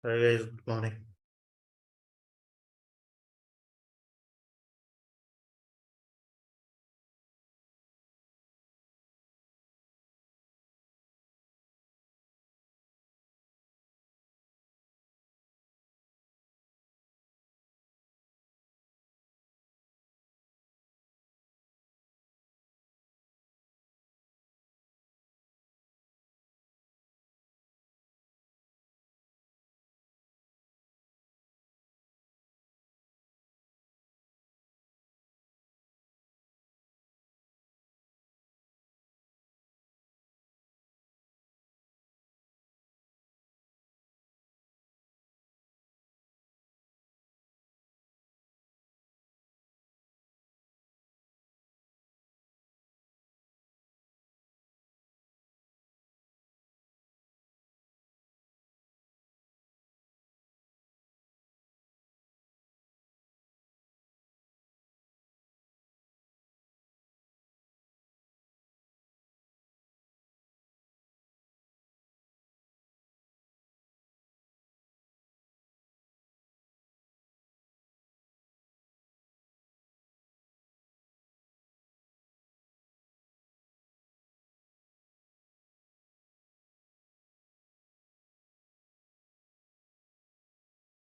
Hi guys, good morning.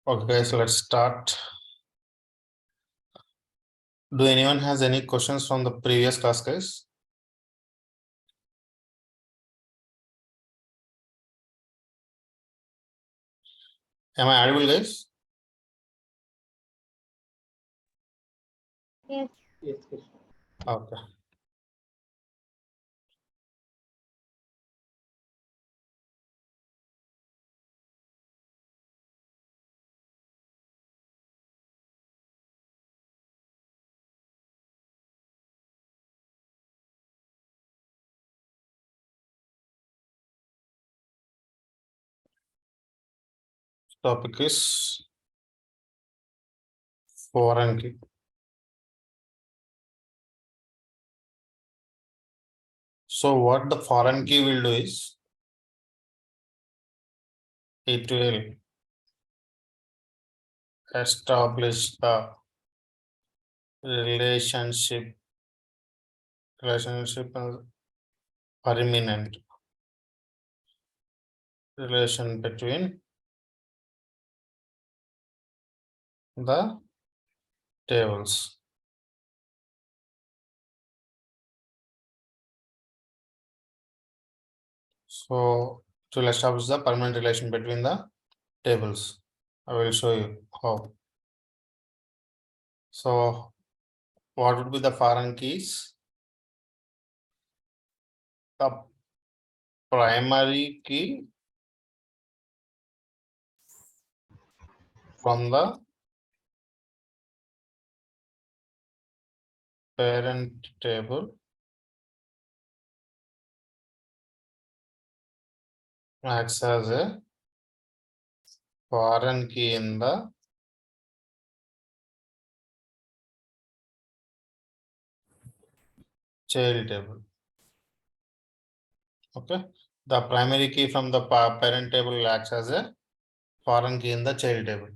Okay guys, let's start. Do anyone has any questions from the previous class, guys? Am I audible, guys? Yes. Okay. Topic is foreign key. So what the foreign key will do is it will establish the relationship permanent relation between the tables. So to establish the permanent relation between the tables, I will show you how. So what would be the foreign keys? The primary key from the parent table acts as a foreign key in the child table. Okay, the primary key from the parent table acts as a foreign key in the child table.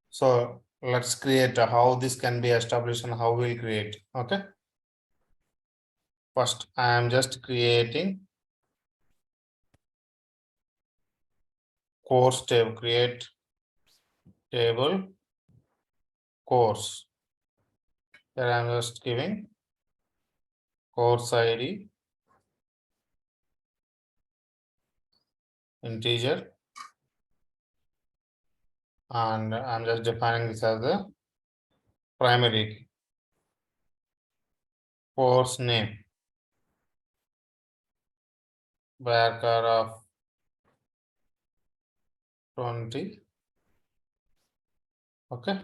So let's create how this can be established and how we'll create. Okay, first I am just creating course table, create table course. Here I am just giving course ID integer, and I'm just defining this as the primary key. Course name varchar of 20. Okay,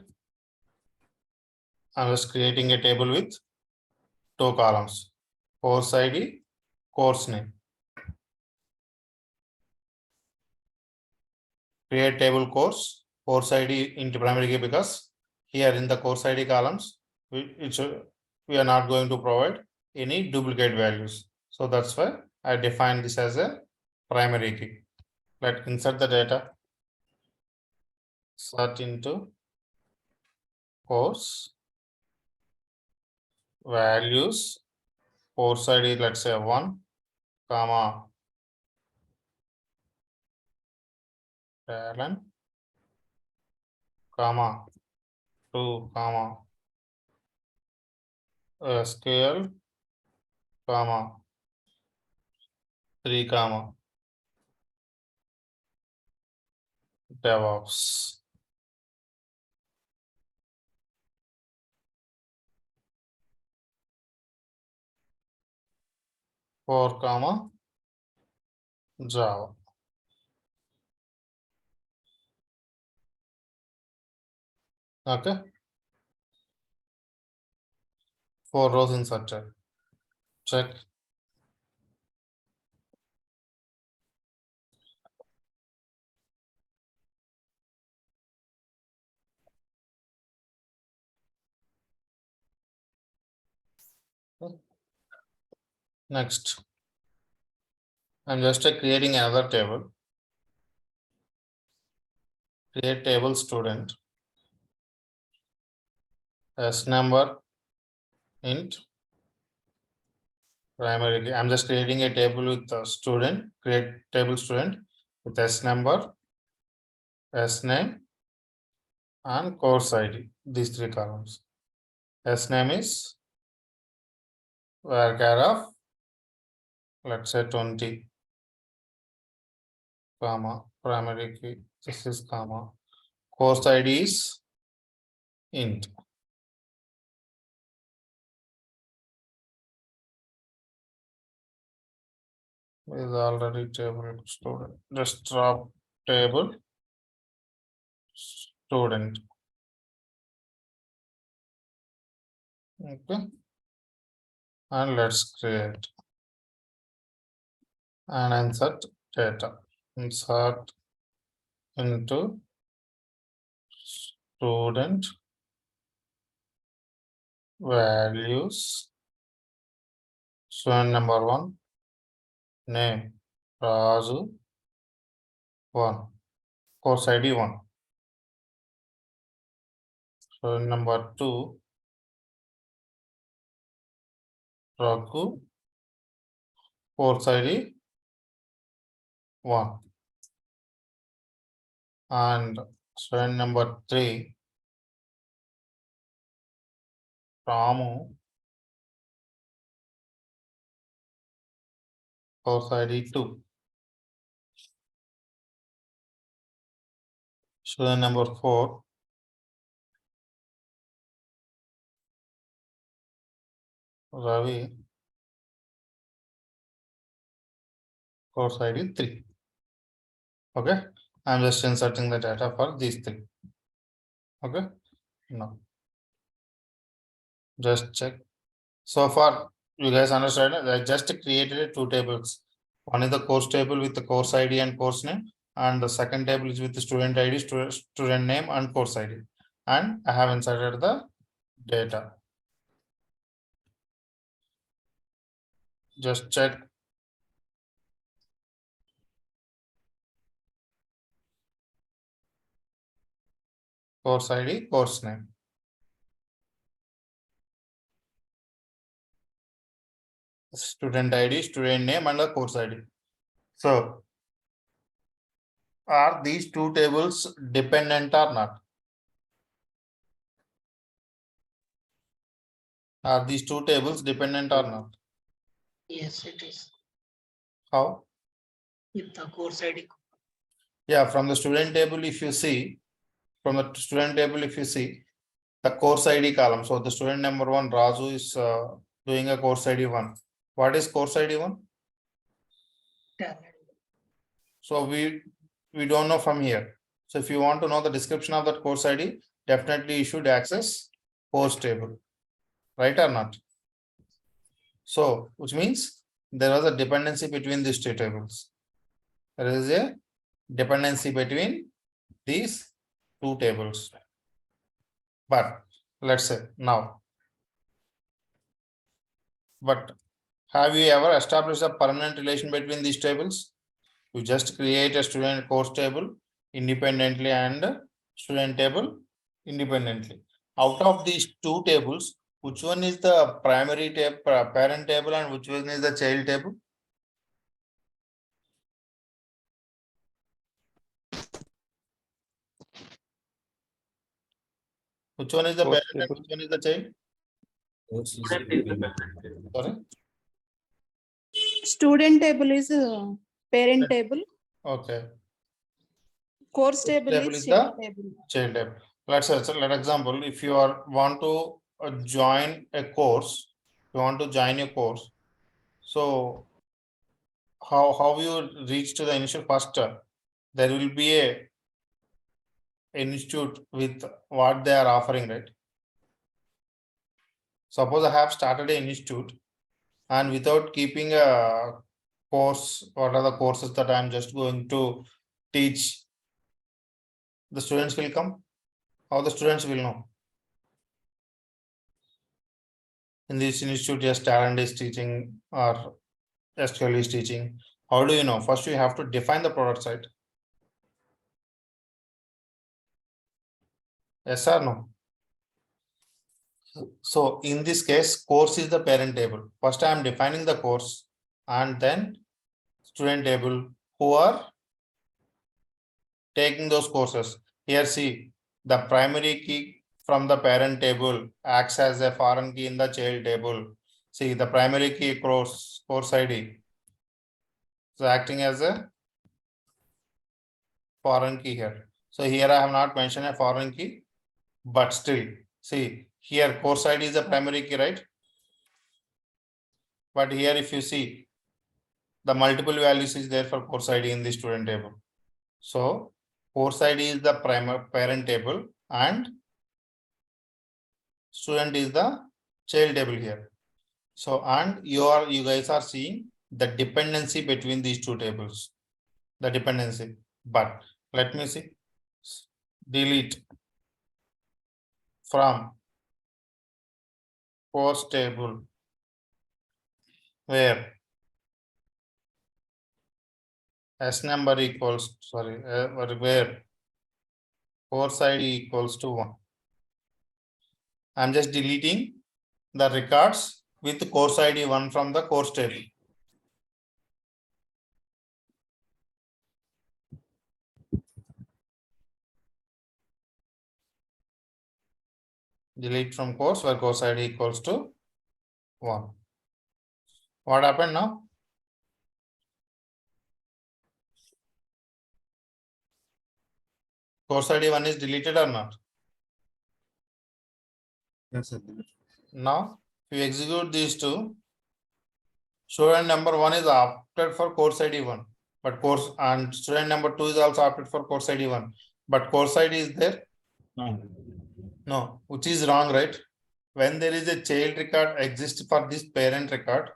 I'm just creating a table with 2 columns: course ID, course name. Create table course ID into primary key, because here in the course ID columns we are not going to provide any duplicate values. So that's why I define this as a primary key. Let's insert the data. sort into course values, course ID, let's say 1, comma, talent, comma, 2, comma, SQL, comma, 3, comma, DevOps. Four, comma, Java. Okay. 4 rows inserted. Check. Next, I'm just creating another table. Create table student. S number int primary. I'm just creating a table with the student. Create table student with S number, S name, and course ID. These 3 columns. S name is varchar of, let's say 20, comma, primary key. This is comma. Course ID is int. Is already table student. Just drop table student. Okay. And let's create and insert data. Insert into student values. Student number 1, name Raju 1, course ID 1. Student number 2, Raghu, course ID 1. And student number 3, Ramu, course ID 2. Student number 4, Ravi, course ID 3. Okay, I'm just inserting the data for these 3. Okay, now just check. So far, you guys understand it? I just created 2 tables. One is the course table with the course ID and course name, and the second table is with the student ID, student name, and course ID. And I have inserted the data. Just check. Course ID, course name. Student ID, student name, and the course ID. So, are these 2 tables dependent or not? Are these 2 tables dependent or not? Yes, it is. How? With the course ID. Yeah, from the student table, if you see, the course ID column. So the student number 1, Raju, is doing a course ID 1. What is course ID 1? Talent. So we don't know from here. So if you want to know the description of that course ID, definitely you should access course table, right or not? So which means there was a dependency between these 2 tables. There is a dependency between these 2 tables. But let's say now, but have you ever established a permanent relation between these tables? You just create a student course table independently and student table independently. Out of these two tables, which one is the primary table, parent table, and which one is the child table? Which one is the Course parent and table. which one is the child? Sorry. Student table is parent table. Okay. Course table Table is is child the table. child table. Let's say, let example, if you are want to join a course, you want to join a course. So how you reach to the initial first, there will be a institute with what they are offering, right? Suppose I have started an institute and without keeping a course, what are the courses that I am just going to teach, the students will come. How the students will know? In this institute, yes, talent is teaching or SQL is teaching. How do you know? First, you have to define the product site. Yes or no? So in this case, course is the parent table. First, I am defining the course and then student table who are taking those courses. Here, see, the primary key from the parent table acts as a foreign key in the child table. See, the primary key course ID is acting as a foreign key here. So here I have not mentioned a foreign key, but still, see, here course ID is the primary key, right? But here, if you see, the multiple values is there for course ID in the student table. So course ID is the parent table and student is the child table here. So, and you guys are seeing the dependency between these two tables, the dependency. But let me see, delete from course table where s number equals, sorry, where course ID equals to 1. I'm just deleting the records with course ID 1 from the course table. Delete from course where course ID equals to 1. What happened now? Course ID 1 is deleted or not? Yes, sir. Now, if you execute these two, student number 1 is opted for course ID 1, but course and student number 2 is also opted for course ID 1, but course ID is there? No, which is wrong, right? When there is a child record exists for this parent record,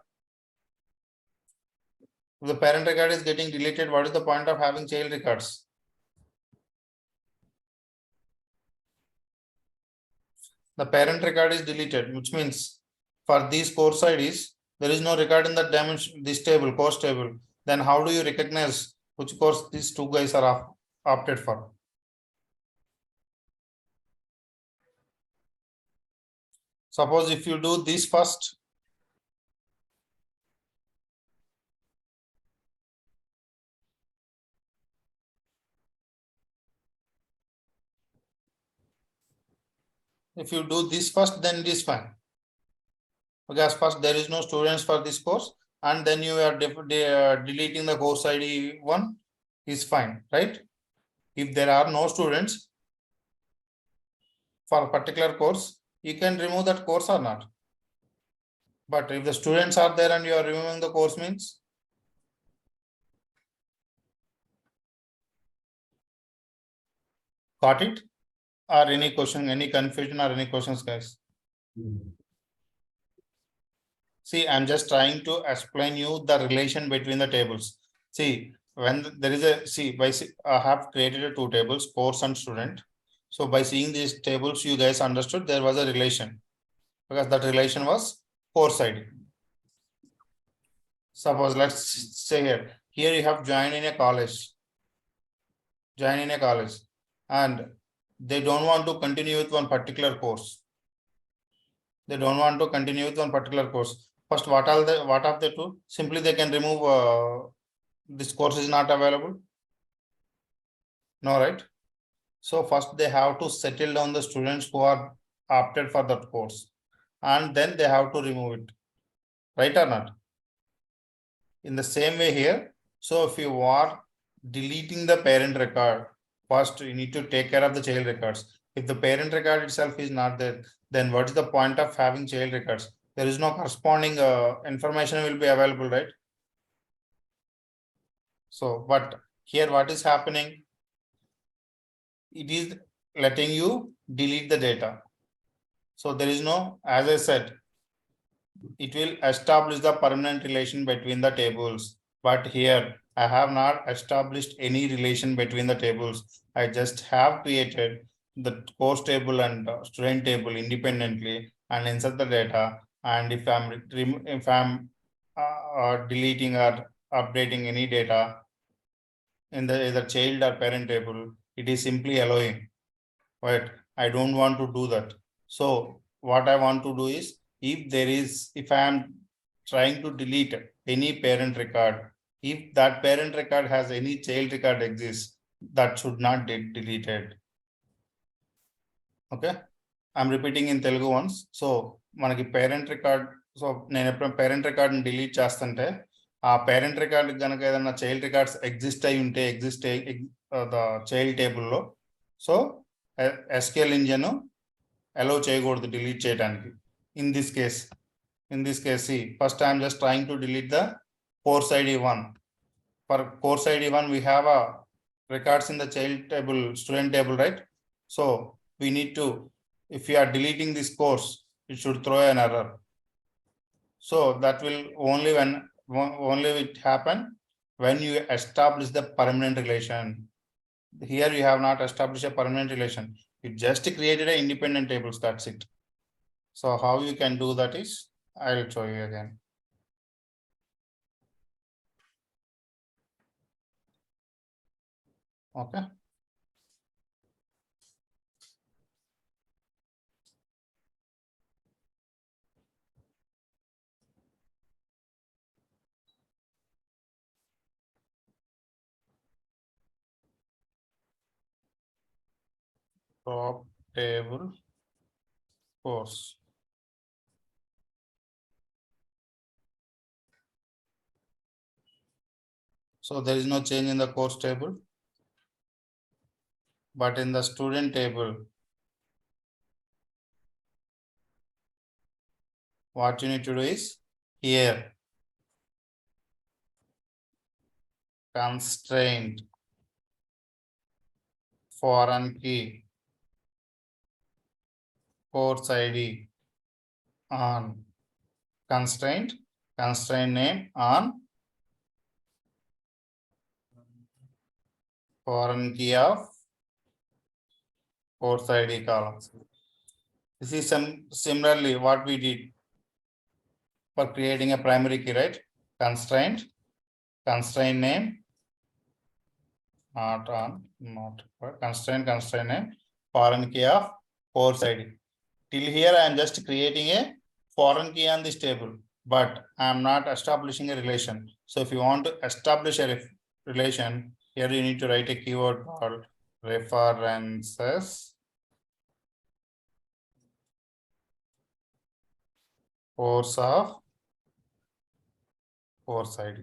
if the parent record is getting deleted, what is the point of having child records? The parent record is deleted, which means for these course IDs, there is no record in the dimension, this table, course table. Then how do you recognize which course these two guys are opted for? Suppose if you do this first, if you do this first, then it is fine. Because first there is no students for this course, and then you are deleting the course ID 1 is fine, right? If there are no students for a particular course, you can remove that course or not. But if the students are there and you are removing the course means, got it? Or any question, any confusion or any questions, guys? See, I'm just trying to explain you the relation between the tables. See, when there is a, I have created two tables, course and student. So by seeing these tables, you guys understood there was a relation because that relation was course ID. Suppose let's say here you have joined in a college, and they don't want to continue with one particular course. They don't want to continue with one particular course. First, what have they do? Simply they can remove this course is not available. No, right? So first they have to settle down the students who are opted for that course, and then they have to remove it. Right or not? In the same way here, so if you are deleting the parent record, first you need to take care of the child records. If the parent record itself is not there, then what is the point of having child records? There is no corresponding information will be available, right? So, but here what is happening? It is letting you delete the data. So there is no, as I said, it will establish the permanent relation between the tables. But here I have not established any relation between the tables. I just have created the course table and student table independently and insert the data. And if I'm deleting or updating any data in the either child or parent table, it is simply allowing. Right? I don't want to do that. So what I want to do is, if I am trying to delete any parent record, if that parent record has any child record exists, that should not get deleted. Okay, I'm repeating in Telugu once. So మనకి parent record, so నేను ఎప్పుడు parent record ని delete చేస్తుంటే ఆ parent record కనుక ఏదైనా child records exist అయి ఉంటే the child table లో, సో SQL engine allow చేయకూడదు delete చేయడానికి. In this case, see, first I am just trying to delete the course ID 1. For course ID 1, we have a records in the child table, student table, right? So we need to, if you are deleting this course, it should throw an error. So that will only it happen when you establish the permanent relation. Here you have not established a permanent relation. You just created an independent tables, that's it. So how you can do that is, I will show you again. Okay. Top table course. So there is no change in the course table, but in the student table, what you need to do is here constraint foreign key course ID on constraint name on foreign key of course ID columns. This is similarly what we did for creating a primary key, right? Constraint name constraint name foreign key of course ID. Till here I am just creating a foreign key on this table, but I am not establishing a relation. So if you want to establish a relation, here you need to write a keyword called references course of course ID.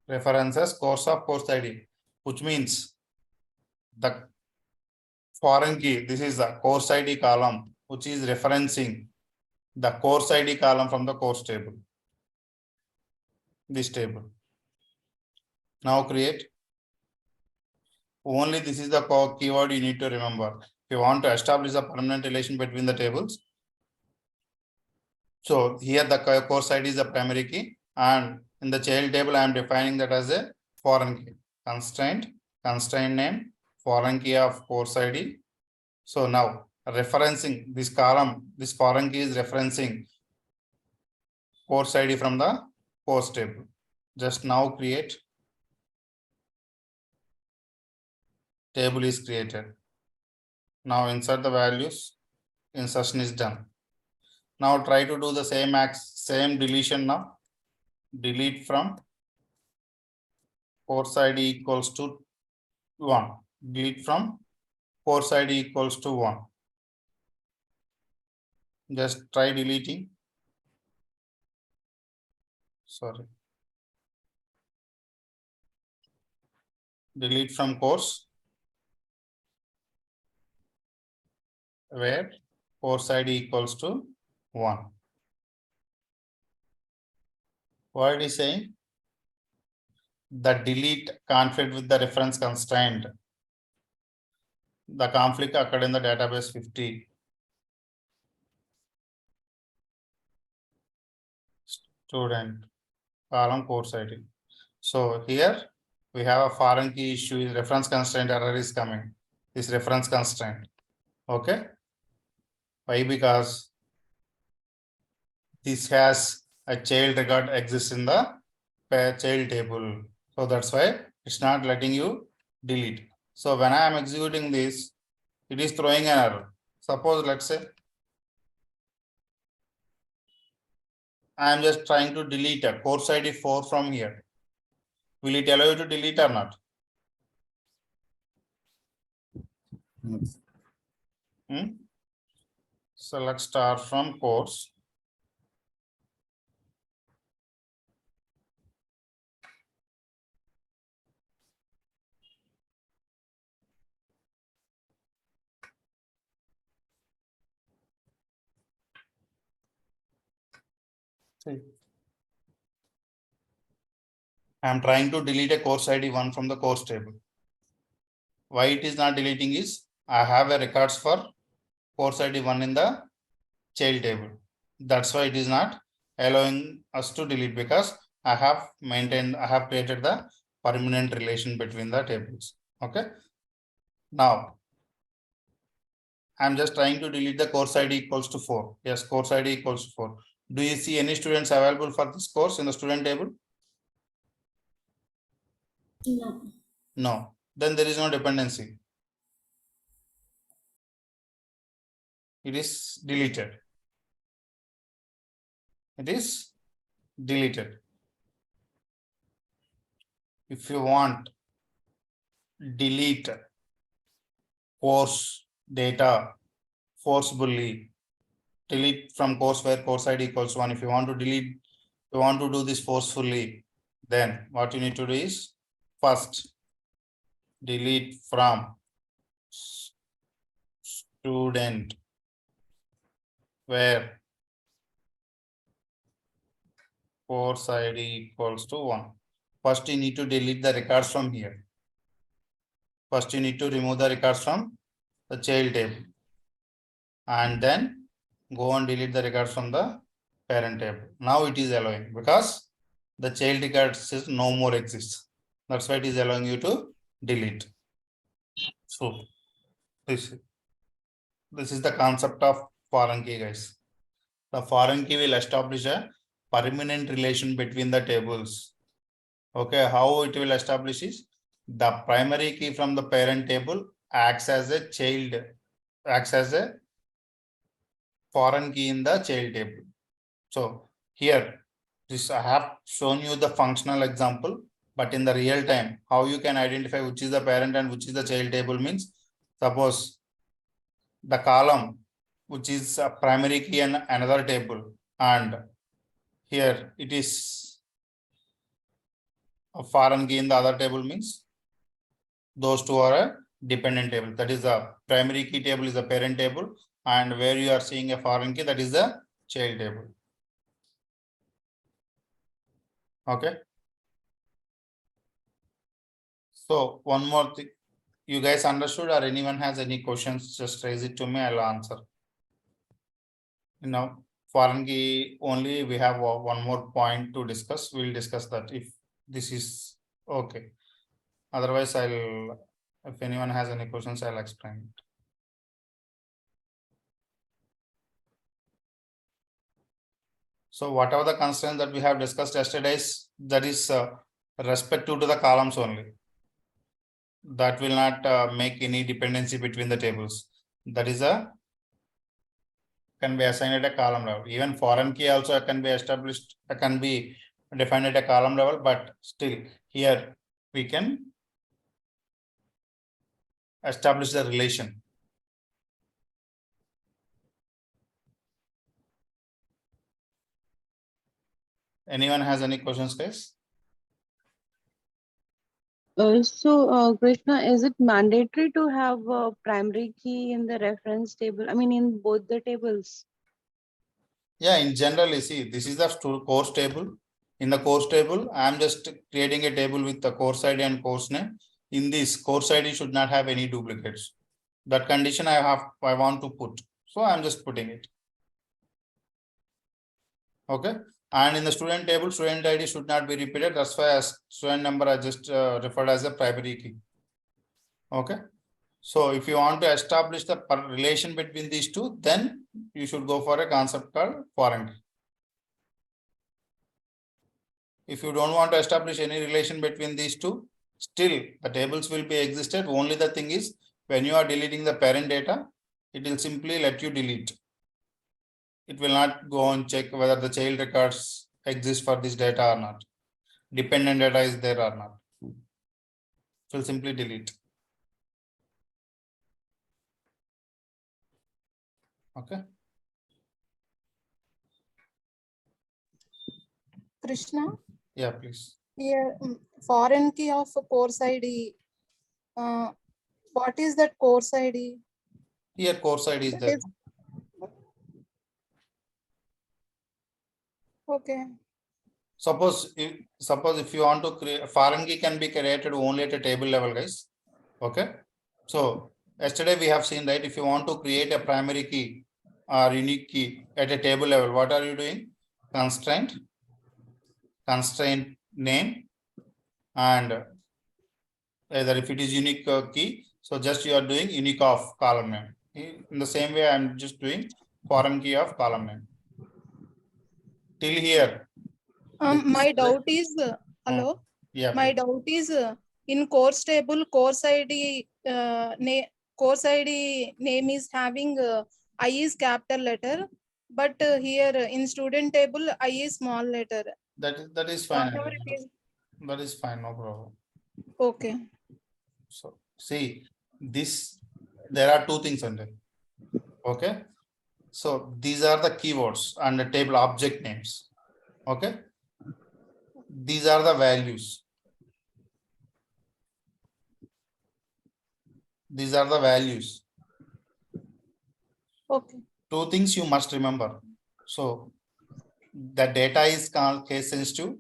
References course of course ID, which means the foreign key, this is the course ID column, which is referencing the course ID column from the course table. This table. Now create. Only this is the keyword you need to remember. If you want to establish a permanent relation between the tables. So here the course ID is the primary key, and in the child table I am defining that as a foreign key. Constraint name, foreign key of course ID. So now referencing this column, this foreign key is referencing course ID from the course table. Just now create table is created. Now insert the values, insertion is done. Now try to do the same deletion now. Delete from course ID equals to 1. Delete from course ID equals to 1. Just try deleting. Sorry. Delete from course where course ID equals to 1. What it is saying? The delete conflict with the reference constraint. The conflict occurred in the database 50. Student column course ID. So here we have a foreign key issue. Reference constraint error is coming. This reference constraint. Okay. Why? Because this has a child record exists in the child table. So that's why it's not letting you delete. So when I am executing this, it is throwing an error. Suppose let's say I am just trying to delete a course ID 4 from here. Will it allow you to delete or not? So let's start from course. See. I am trying to delete a course ID 1 from the course table. Why it is not deleting is I have a records for course ID 1 in the child table. That's why it is not allowing us to delete, because I have created the permanent relation between the tables. Okay. Now I'm just trying to delete the course ID equals to 4. Yes, course ID equals to 4. Do you see any students available for this course in the student table? No. No. Then there is no dependency. It is deleted. It is deleted. If you want delete course data forcibly, delete from course where course ID equals 1. If you want to delete, you want to do this forcefully, then what you need to do is first delete from student where course ID equals to 1. First, you need to delete the records from here. First, you need to remove the records from the child table. And then go and delete the records from the parent table. Now it is allowing, because the child records is no more exists. That's why it is allowing you to delete. So this is the concept of foreign key, guys. The foreign key will establish a permanent relation between the tables. Okay, how it will establish is the primary key from the parent table acts as a foreign key in the child table. So here, this I have shown you the functional example, but in the real time, how you can identify which is the parent and which is the child table means, suppose the column which is a primary key in another table, and here it is a foreign key in the other table means those two are a dependent table. That is the primary key table is the parent table, and where you are seeing a foreign key, that is the child table. Okay. So one more thing, you guys understood, or anyone has any questions, just raise it to me, I'll answer. Now, foreign key only, we have one more point to discuss. We'll discuss that if this is okay. Otherwise, if anyone has any questions, I'll explain it. So whatever the constraints that we have discussed yesterday, that is respective to the columns only. that will not make any dependency between the tables. That is can be assigned at a column level. Even foreign key also can be established, can be defined at a column level, but still here we can establish the relation. Anyone has any questions, guys? Krishna, is it mandatory to have a primary key in the reference table? I mean, in both the tables? Yeah, in general, you see, this is the course table. In the course table, I am just creating a table with the course ID and course name. In this, course ID should not have any duplicates. That condition I want to put. So I am just putting it. Okay. And in the student table, student ID should not be repeated. That's why as student number I just referred as a primary key. Okay. So if you want to establish the relation between these two, then you should go for a concept called foreign key. If you don't want to establish any relation between these two, still the tables will be existed. Only the thing is, when you are deleting the parent data, it will simply let you delete. It will not go and check whether the child records exist for this data or not. Dependent data is there or not. It will simply delete. Okay. Krishna, Yeah, please. here foreign key of course ID. What is that course ID? Here course ID is That there. is- Okay. Suppose if you want to create foreign key can be created only at a table level, guys. Okay. So yesterday we have seen, right, if you want to create a primary key or unique key at a table level, what are you doing? Constraint name, and either if it is unique key, so just you are doing unique of column name. In the same way, I'm just doing foreign key of column name. Till here. My doubt is, hello. Yeah. My Please. doubt is in course table, course ID name is having I is capital letter, but here in student table I is small letter. That is fine. Whatever it is. That is fine, no problem. Okay. So see this, there are two things under. Okay. So these are the keywords and the table object names. Okay. These are the values. These are the values. Okay. Two things you must remember. So the data is case sensitive,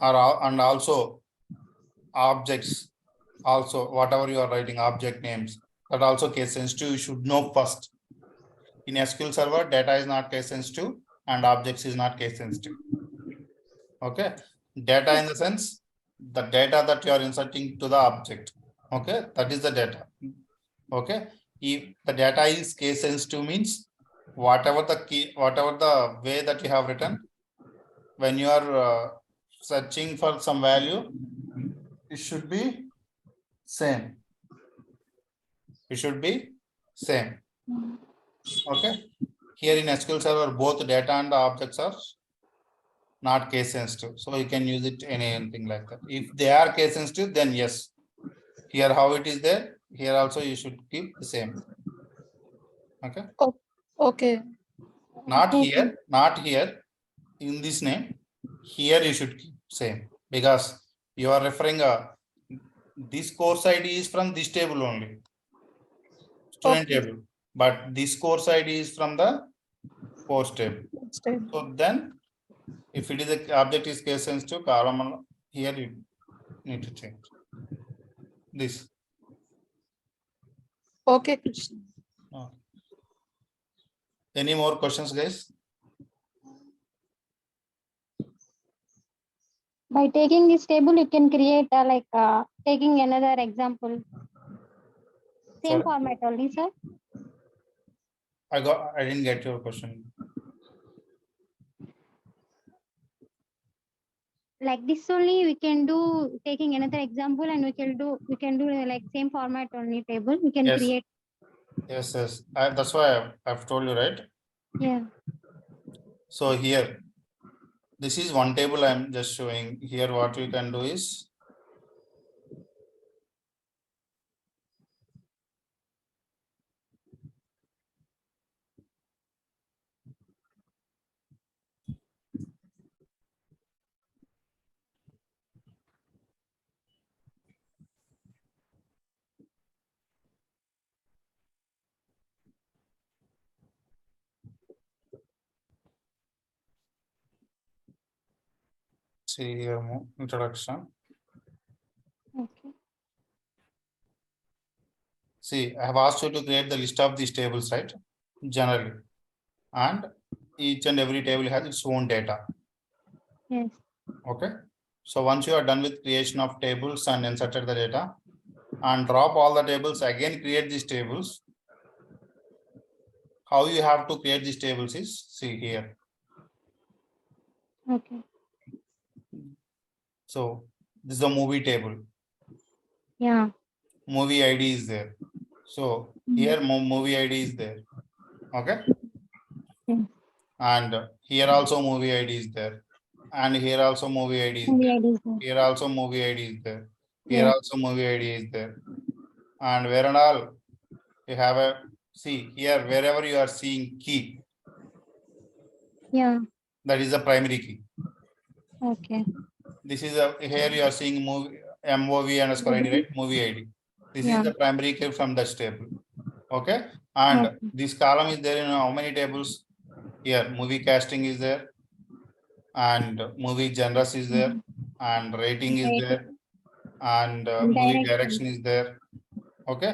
and also objects, also whatever you are writing object names, that also case sensitive. You should know first. In SQL Server, data is not case sensitive and objects is not case sensitive. Okay. Data in the sense, the data that you are inserting to the object. Okay. That is the data. Okay. If the data is case sensitive means whatever the way that you have written, when you are searching for some value, it should be same. It should be same. Okay. Here in SQL Server, both data and the objects are not case sensitive. So you can use it in anything like that. If they are case sensitive, then yes. Here how it is there, here also you should keep the same. Okay. Okay. Not here in this name. Here you should keep same, because you are referring this course ID is from this table only. Student Okay. table. But this course ID is from the course table. So then if it is a object is case sensitive, column here you need to change this. Okay, Krishna. Any more questions, guys? By taking this table, you can create taking another example. Same Sorry? format only, sir. I didn't get your question. like this only we can do, taking another example, and we can do like same format only table. We can Yes. create. Yes, yes. That's why I've told you, right? Yeah. So here, this is one table I'm just showing. Here, what we can do is, see here, introduction. Okay. See, I have asked you to create the list of these tables, right? Generally. And each and every table has its own data. Yes. Okay. So once you are done with creation of tables and inserted the data, and drop all the tables, again create these tables. How you have to create these tables is, see here. Okay. So this is a movie table. Yeah. Movie ID is there. So here movie ID is there. Okay. Yes. And here also movie ID is there. And here also movie ID is Movie there. ID is there. Here also movie ID is there. Here Yes. also movie ID is there. And where and all you have a, see here, wherever you are seeing key, Yeah. that is the primary key. Okay. This is a, here you are seeing movie MOV underscore ID, right? Movie ID. This Yeah. is the primary key from that table. Okay. And Okay. this column is there in how many tables? Here, movie casting is there, and movie genres is there, and rating is there, and movie direction is there. Okay.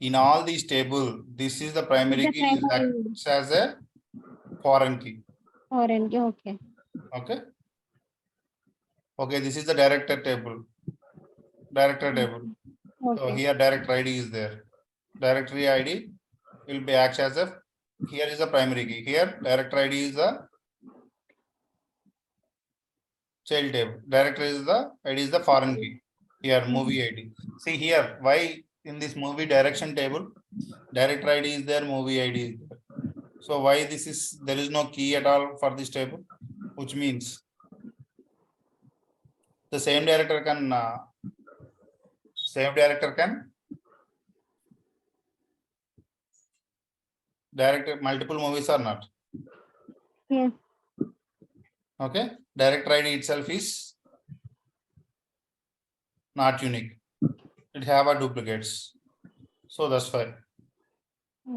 In all these table, this is the primary The key, is primary acts as a foreign key. foreign key. Okay. Okay. Okay, this is the director table. Director table. So Okay. here director ID is there. Directory ID will be acts as a, here is the primary key. Here director ID is the child table. Director is the ID is the foreign key. Here movie ID. See here, why in this movie direction table, director ID is there, movie ID is there. So why this is, there is no key at all for this table, which means the same director can direct multiple movies or not. Yes. Okay, director ID itself is not unique. It have a duplicates. So that's why.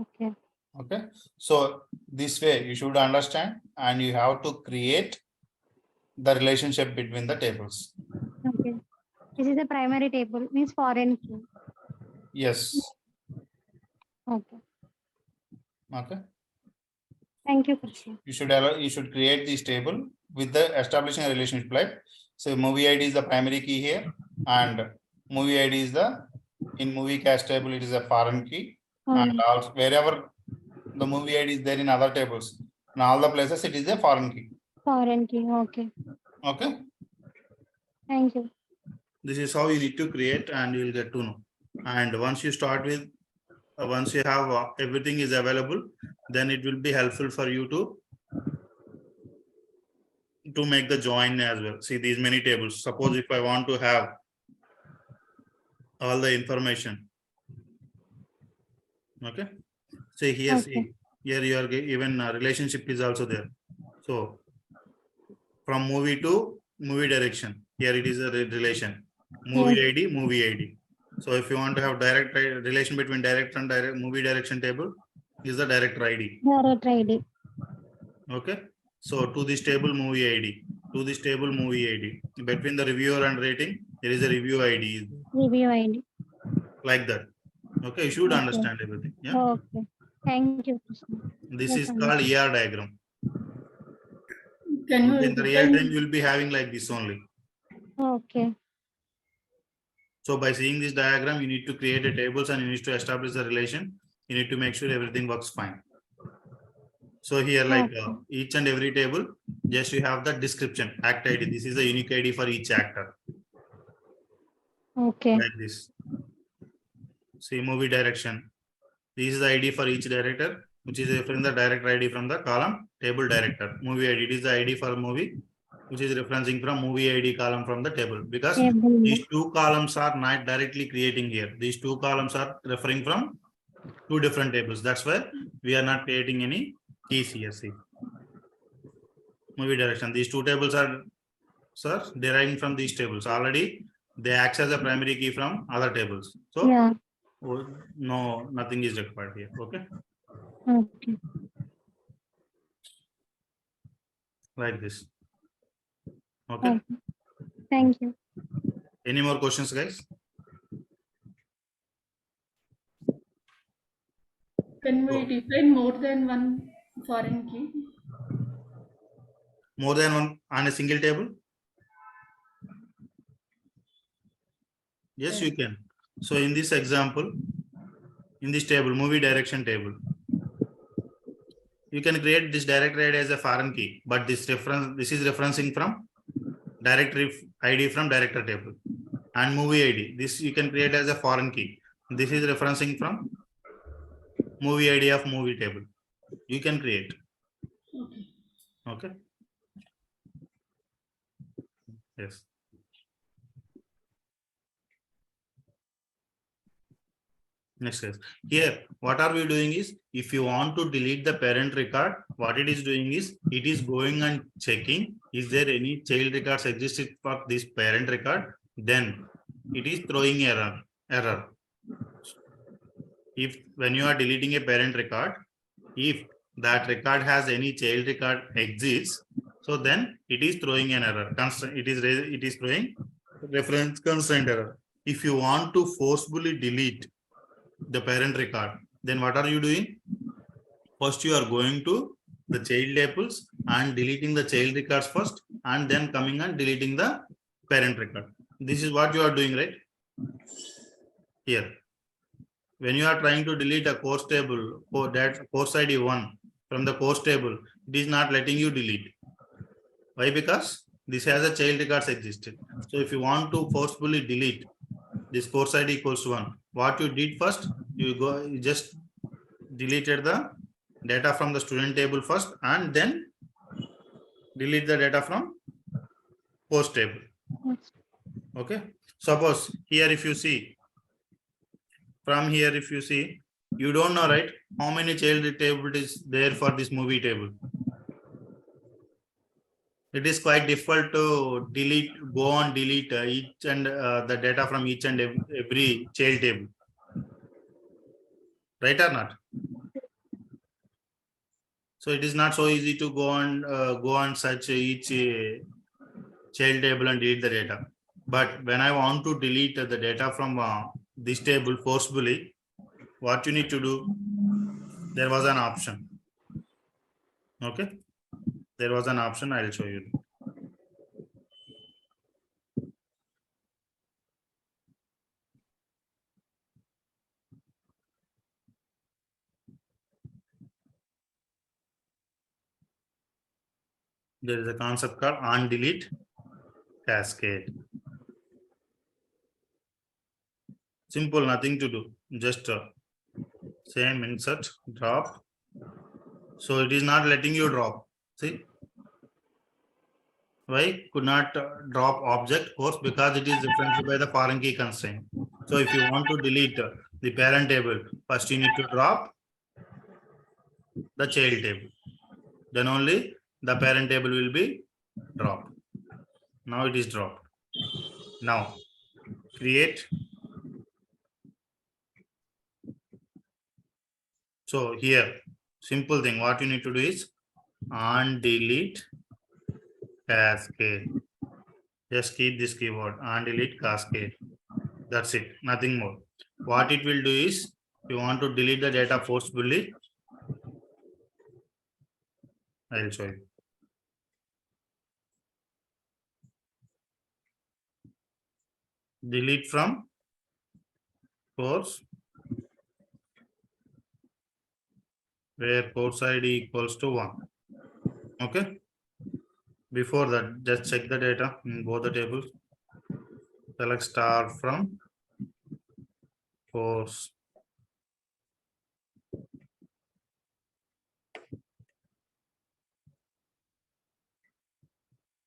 Okay. Okay. So this way you should understand, and you have to create the relationship between the tables. Okay. This is the primary table, means foreign key. Yes. Okay. Okay. Thank you, Krishna. You should create this table with the establishing a relationship, like so movie ID is the primary key here, and movie ID is the, in movie cast table it is a foreign key, and also wherever the movie ID is there in other tables, in all the places it is a foreign key. Foreign key. Okay. Okay. Thank you. This is how you need to create, and you will get to know. And once you start with, once you have everything is available, then it will be helpful for you to make the join as well. See these many tables. Suppose if I want to have all the information. Okay. See here, Okay. see here you are even relationship is also there. So from movie to movie direction, here it is a relation. Movie Yes. ID, movie ID. So if you want to have direct relation between direct and direct movie direction table, is the director ID. Director ID. Okay. So to this table movie ID, to this table movie ID. Between the reviewer and rating, there is a review ID. Review ID. Like that. Okay, you should Okay. understand everything. Yeah. Okay. Thank you, Krishna. This Yes, is called ER diagram. Can In the real time, you will be having like this only. Okay. So by seeing this diagram, you need to create a tables and you need to establish the relation. You need to make sure everything works fine. So here, like Okay. each and every table, just you have the description, act ID. This is the unique ID for each actor, Okay. like this. See, movie direction. This is the ID for each director, which is referring the director ID from the column table director. Movie ID, it is the ID for movie, which is referencing from movie ID column from the table, because Table. these two columns are not directly creating here. These two columns are referring from two different tables. That's why we are not creating any keys here. See, movie direction. These two tables are, sir, deriving from these tables. Already they act as a primary key from other tables. So Yeah. no, nothing is required here. Okay, Okay. like this. Okay. Okay. Thank you. Any more questions, guys? Can we Oh. define more than one foreign key? More than one on a single table? Yes, Yes. you can. So in this example, in this table, movie direction table, you can create this directory ID as a foreign key, but this is referencing from directory ID from director table, and movie ID. This you can create as a foreign key. This is referencing from movie ID of movie table. You can create. Okay. Okay. Yes. Next case. Here, what are we doing is, if you want to delete the parent record, what it is doing is, it is going and checking, is there any child records existed for this parent record? Then it is throwing error. If when you are deleting a parent record, if that record has any child record exists, so then it is throwing an error. It is throwing reference constraint error. If you want to forcefully delete the parent record, then what are you doing? First, you are going to the child tables and deleting the child records first, and then coming and deleting the parent record. This is what you are doing, right? Here, when you are trying to delete a course table, that course ID 1 from the course table, it is not letting you delete. Why? Because this has a child records existed. So if you want to forcefully delete this course ID equals 1, what you did first, you just deleted the data from the student table first, and then delete the data from course table. Okay. Suppose here, if you see, from here, if you see, you don't know, right, how many child table is there for this movie table. It is quite difficult to go on delete each and the data from each and every child table, right or not? So it is not so easy to go on search each child table and delete the data. But when I want to delete the data from this table forcefully, what you need to do? There was an option. Okay, there was an option. I'll show you. There is a concept called on delete cascade. Simple, nothing to do. Just same insert, drop. So it is not letting you drop. See, why could not drop object course? Because it is referenced by the foreign key constraint. So if you want to delete the parent table, first you need to drop the child table. Then only the parent table will be dropped. Now it is dropped. Now create. So here, simple thing, what you need to do is on delete cascade. Just keep this keyword on delete cascade. That's it, nothing more. What it will do is, you want to delete the data forcefully, I'll show you. Delete from course, where course ID equals to 1. Okay. Before that, just check the data in both the tables. Select star from course.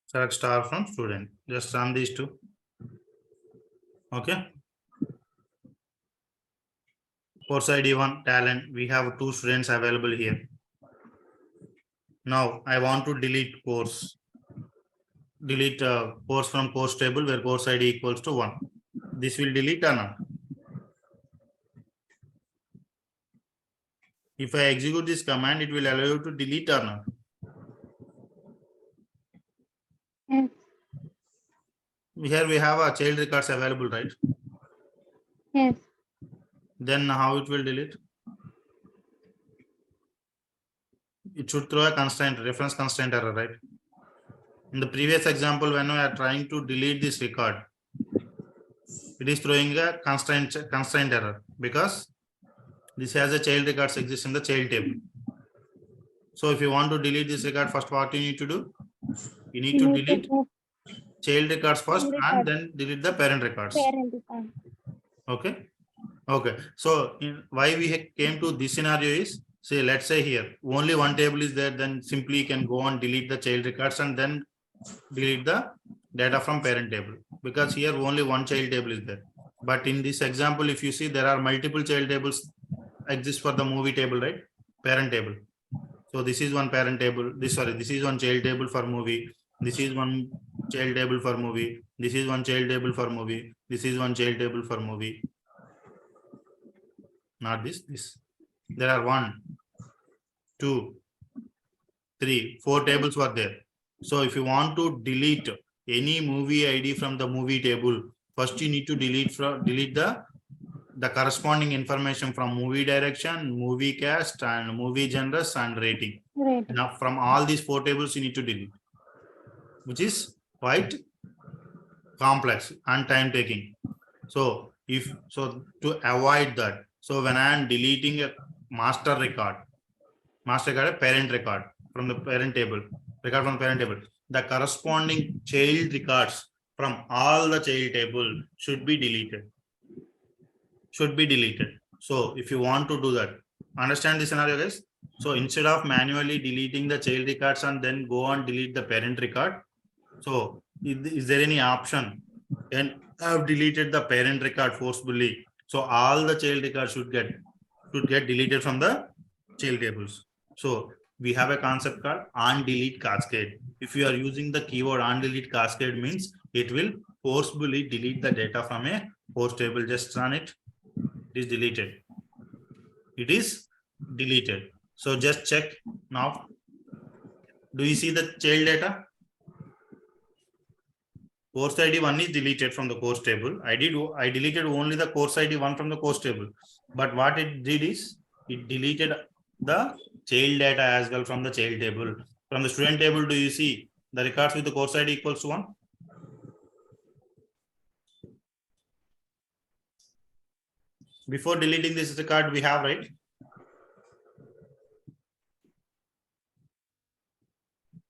Select star from student. Just run these two. Okay. Course ID 1 talent. We have 2 students available here. Now I want to delete course. Delete course from course table where course ID equals to 1. This will delete or not? If I execute this command, it will allow you to delete or not? Yes. Here we have a child records available, right? Yes. Then how it will delete? It should throw a constraint, reference constraint error, right? In the previous example, when we are trying to delete this record, it is throwing a constraint error because this has a child records exist in the child table. So if you want to delete this record, first what you need to do? You need to delete child records first and then delete the parent records. Parent record. Okay. Okay. So why we came to this scenario is, say, let's say here only one table is there, then simply you can go and delete the child records and then delete the data from parent table, because here only one child table is there. But in this example, if you see, there are multiple child tables exist for the movie table, right? Parent table. So this is one parent table. This is one child table for movie. This is one child table for movie. This is one child table for movie. This is one child table for movie. Not this. There are 1, 2, 3, 4 tables were there. So if you want to delete any movie ID from the movie table, first you need to delete the corresponding information from movie direction, movie cast, and movie genres and rating. Right. Now from all these 4 tables you need to delete, which is quite complex and time taking. So to avoid that, so when I am deleting a master record, a parent record from the parent table, the corresponding child records from all the child table should be deleted. So if you want to do that, understand this scenario, guys. So instead of manually deleting the child records and then go and delete the parent record, so is there any option? And I've deleted the parent record forcibly, so all the child records should get deleted from the child tables. So we have a concept called on delete cascade. If you are using the keyword on delete cascade, means it will forcibly delete the data from a course table. Just run it. It is deleted. It is deleted. So just check now. Do you see the child data? Course ID 1 is deleted from the course table. I deleted only the course ID 1 from the course table. But what it did is it deleted the child data as well from the child table. From the student table, do you see the records with the course ID equals to 1? Before deleting this record, we have, right?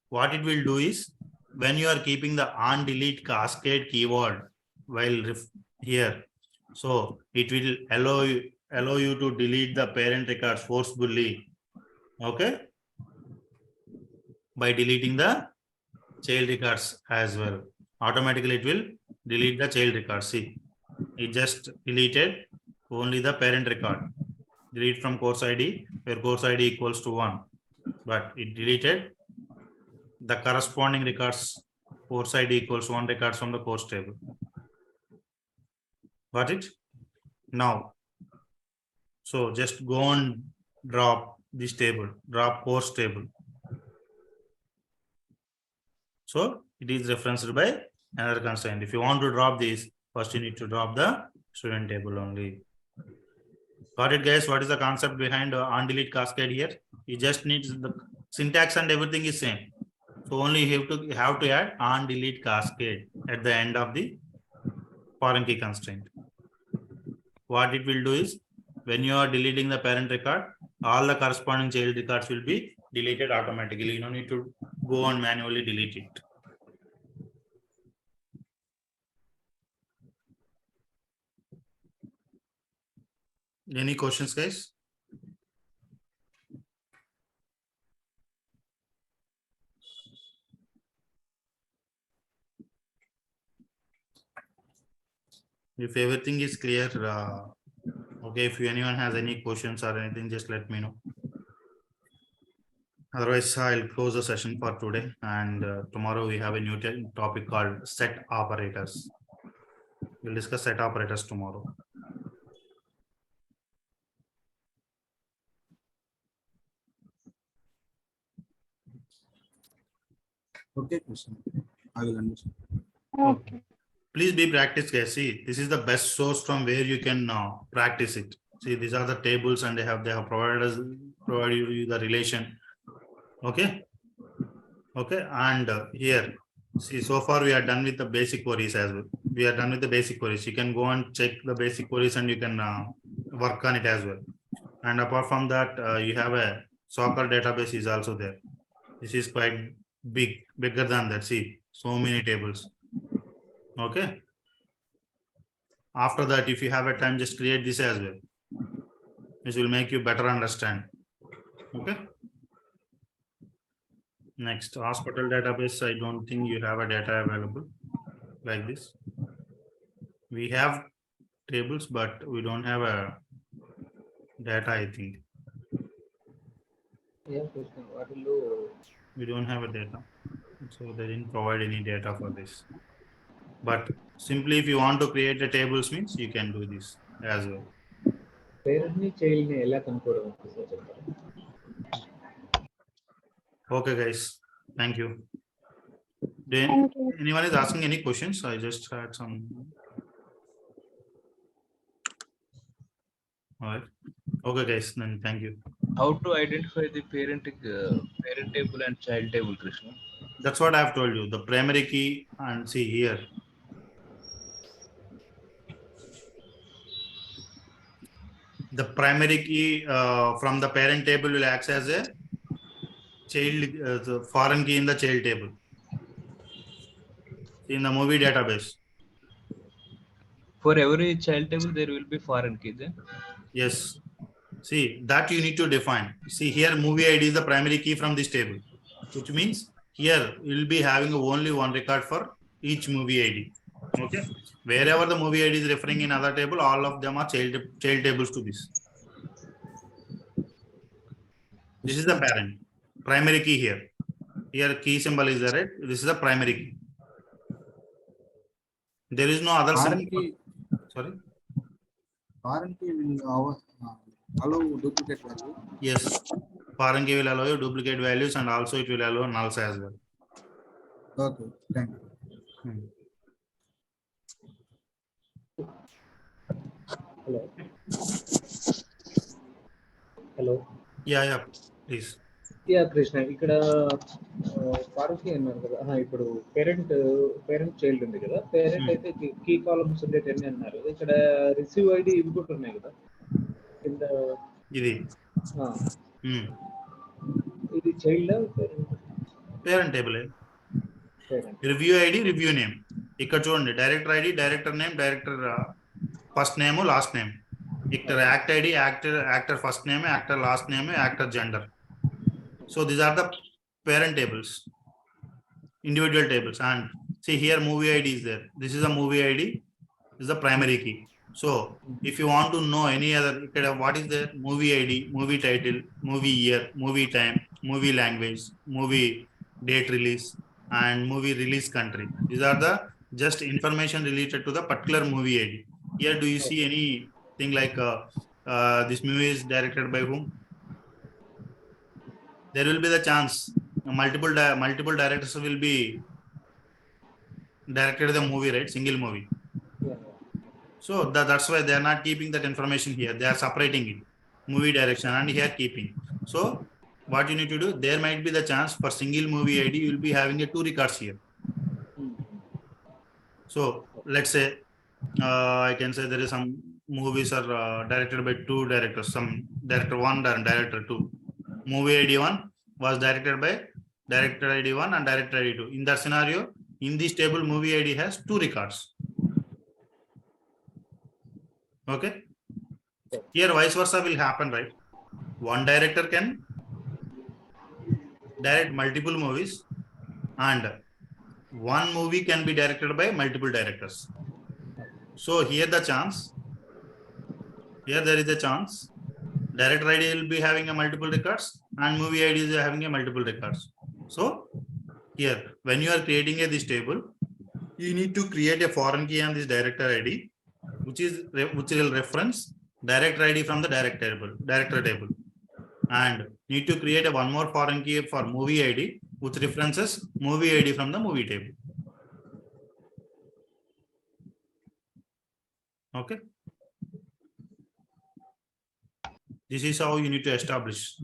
What it will do is, when you are keeping the on delete cascade keyword while here, so it will allow you to delete the parent records forcibly. Okay, by deleting the child records as well. Automatically it will delete the child records. See, it just deleted only the parent record. Delete from course ID where course ID equals to 1, but it deleted the corresponding records, course ID equals 1 records from the course table. Got it? Now, so just go and drop this table, drop course table. So it is referenced by another constraint. If you want to drop this, first you need to drop the student table only. Got it, guys? What is the concept behind on delete cascade here? You just need the syntax and everything is same. So only you have to add on delete cascade at the end of the foreign key constraint. What it will do is, when you are deleting the parent record, all the corresponding child records will be deleted automatically. You don't need to go and manually delete it. Any questions, guys? If everything is clear, okay, if anyone has any questions or anything, just let me know. Otherwise, I'll close the session for today, and tomorrow we have a new topic called set operators. We'll discuss set operators tomorrow. Okay, Krishna. I will understand. Okay. Please be practice, guys. See, this is the best source from where you can practice it. See, these are the tables, and they have provided you the relation. Okay. Okay, and here, see, so far we are done with the basic queries as well. We are done with the basic queries. You can go and check the basic queries, and you can work on it as well. And apart from that, you have a soccer database is also there. This is quite bigger than that. See, so many tables. Okay. After that, if you have a time, just create this as well. This will make you better understand. Okay. Next, hospital database. I don't think you have a data available like this. We have tables, but we don't have a data, I think. Yeah, Krishna. What will you? We don't have a data. So they didn't provide any data for this. But simply if you want to create a tables means you can do this as well. Parent ni child ni ella కనుక్కోవడం sir చెప్తారా? Okay, guys. Thank you. Then Thank you. anyone is asking any questions? I just had some. All right. Okay, guys. Then thank you. How to identify the parent table and child table, Krishna? That's what I have told you. The primary key, and see here. The primary key from the parent table will act as a child, the foreign key in the child table. In the movie database. For every child table, there will be foreign key then. Yes. See, that you need to define. See here, movie ID is the primary key from this table, which means here you will be having only one record for each movie ID. Okay. Wherever the movie ID is referring in other table, all of them are child tables to this. This is the parent. Primary key here. Here key symbol is there, right? This is the primary key. There is no other Foreign symbol. key. Sorry. Foreign key will allow duplicate value. Yes. Foreign key will allow you duplicate values, and also it will allow nulls as well. Okay, thank you. Hello. Hello. Yeah, please. Yeah Krishna ఇక్కడ పార్వతి అన్నారు కదా ఇప్పుడు parent child ఉంది కదా parent అయితే key columns ఉండేటి అన్ని అన్నారు ఇక్కడ రిసీవ్ ఐడి ఇవి కూడా ఉన్నాయి కదా కింద ఇది child parent table review ID review name ఇక్కడ చూడండి director ID director name director first name last name ఇక్కడ act ID actor first name actor last name actor gender. So these are the parent tables, individual tables, and see here movie ID is there. This is a movie ID. This is the primary key. So if you want to know any other, what is there? Movie ID, movie title, movie year, movie time, movie language, movie date release, and movie release country. These are the just information related to the particular movie ID. Here, do you see anything like this movie is directed by whom? There will be the chance multiple directors will be directed the movie, right? Single movie. Yeah. So that's why they are not keeping that information here. They are separating it, movie direction, and here keeping. So what you need to do, there might be the chance for single movie ID you will be having a 2 records here. So let's say I can say there is some movies are directed by two directors, some director one and director two. Movie ID one was directed by director ID one and director ID two. In that scenario, in this table, movie ID has two records. Okay. Here vice versa will happen, right? One director can direct multiple movies and one movie can be directed by multiple directors. So here there is a chance director ID will be having a multiple records and movie ID is having a multiple records. So here when you are creating this table, you need to create a foreign key on this director ID, which will reference director ID from the director table, and need to create a one more foreign key for movie ID, which references movie ID from the movie table. Okay. This is how you need to establish.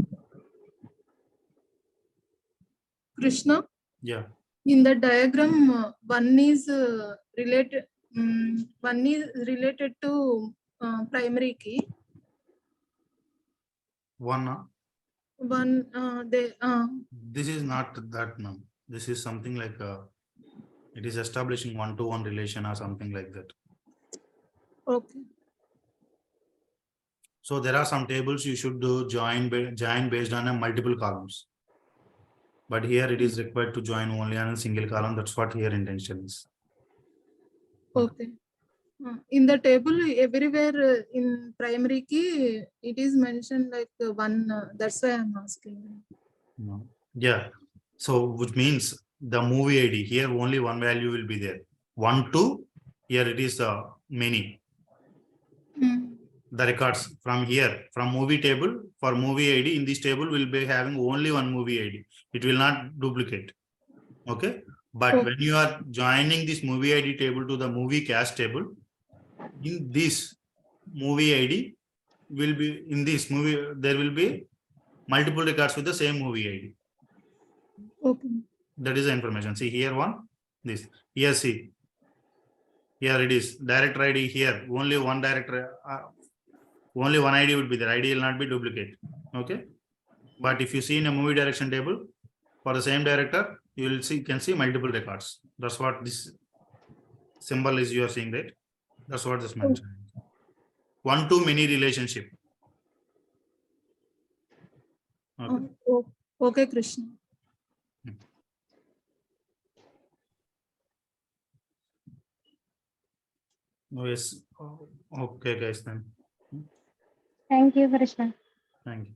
Krishna, Yeah. in the diagram, one is related to primary key. One. This is not that now. This is something like it is establishing one-to-one relation or something like that. Okay. So there are some tables you should do join based on a multiple columns. But here it is required to join only on a single column. That's what here intention is. Okay. In the table, everywhere in primary key, it is mentioned like one. That's why I'm asking. No. Yeah. So which means the movie ID here only one value will be there. 1, 2. Here it is many. The records from here, from movie table for movie ID in this table will be having only one movie ID. It will not duplicate. Okay. But when you are joining this movie ID table to the movie cast table, in this movie ID will be in this movie, there will be multiple records with the same movie ID. Okay. That is the information. See here one, this here see. Here it is director ID here. Only one director, only one ID would be there. ID will not be duplicate. Okay. But if you see in a movie direction table for the same director, you will see can see multiple records. That's what this symbol is you are seeing, right? That's what this mentioned. One to many relationship. Okay. Okay, Krishna. Yes. Okay, guys. Then. Thank you, Krishna. Thank you.